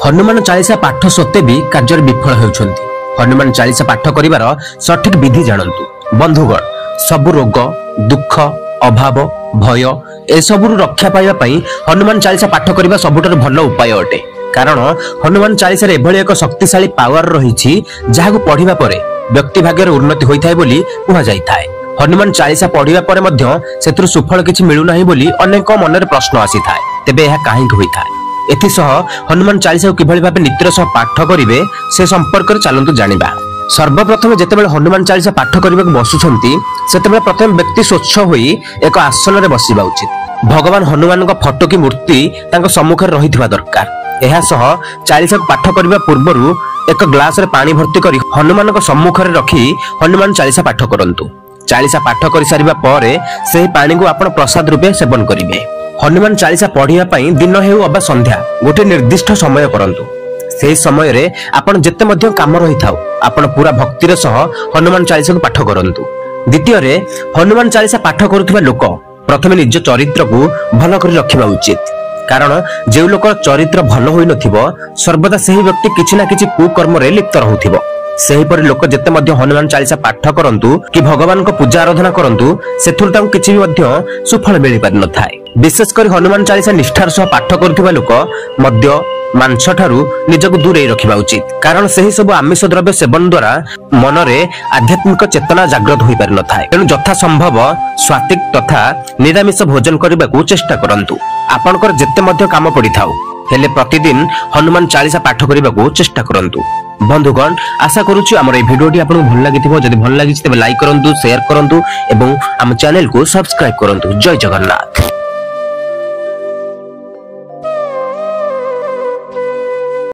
हनुमान चालीसा पाठ सत्वे भी कार्य विफल होउछंती। हनुमान चालीसा पाठ करिवार सठिक विधि जानंतु। बंधुगण, सबु रोग दुख अभाव भय एसबुरु रक्षा पाइबा पई हनुमान चालीसा पाठ करिबा सबुठार भल उपाय अटे। कारण हनुमान चालीसा रे एभली एक शक्तिशाली पावर रहिछि जाहाकु पढिबा परे व्यक्ति भाग्यर उन्नति होइथाय बोली कुहा जाइथाय। हनुमान चालीसा पढिबा परे मध्य सेतरु सुफल किछि मिलु नाही बोली अनेक मनरे प्रश्न आसीथाय। तेबे एहा काहे होइथाय? एथिसह हनुमान चालीसा किभली भाबे नित्यर सह पाठ करिवे से संपर्क रे चालंतु जानिबा। सर्वप्रथम जेतेबेले हनुमान चालीसा पाठ करबा बसुछंती सेतेबेले प्रथम व्यक्ति स्वच्छ होई एक आसन रे बसिबा उचित। भगवान हनुमान को फोटो की मूर्ति तांको सम्मुख रे रहितबा दरकार। एहा सह चालीसा पाठ करबा पूर्वरु एक ग्लास रे पानी भर्ती करी हनुमान को सम्मुख रे रखी हनुमान चालीसा पाठ करंतु। चालीसा पाठ करि सारिबा परे सेही पानी को आपण प्रसाद रूपे सेवन करिवे। हनुमान चालीसा पढ़िया पई दिन हेउ अबा संध्या गोटे निर्दिष्ट समय करंतु। से समय रे आपण जेते मध्य काम रही थाउ आपण पूरा भक्तिर सह हनुमान चालीसा को पाठ करंतु। द्वितीय रे हनुमान चालीसा पाठ करुथिबा लोक प्रथमे निज चरित्र को भल करि रखिबा उचित। कारण जे लोक चरित्र भल होई नथिबो सर्वदा सेही व्यक्ति किछि ना किछि कुकर्म रे लिप्त रहउथिबो। सेही परि लोक जेते मध्य हनुमान चालीसा पाठ करंतु कि भगवान को पूजा आराधना करंतु सेथुर तांको किछि भी मध्य सुफल मिलि पार न थाए। विशेष कर हनुमान चालीसा निष्ठार सह पाठ करुथिबा लोक मध्य मांस ठारू निजको दूरे रखिबा उचित। कारण सेही सब आमिष द्रव्य सेवन द्वारा मनरे आध्यात्मिक चेतना जागृत होई पार न थाए। तेणु यथा संभव स्वात्विक तथा निरामिष भोजन करबाकू चेष्टा करंतु। आपनकर जेते मध्य काम पड़ी थाउ हेले प्रतिदिन हनुमान चालीसा पाठ करबाकू चेष्टा करंतु। बंधुगण, आशा करूछु हमर ए भिडियोटी आपन भल लागिथिबो। जदि भल लागिछि तबे लाइक करंतु, शेयर करंतु एवं हम चैनल को सब्सक्राइब करंतु। जय जगन्नाथ।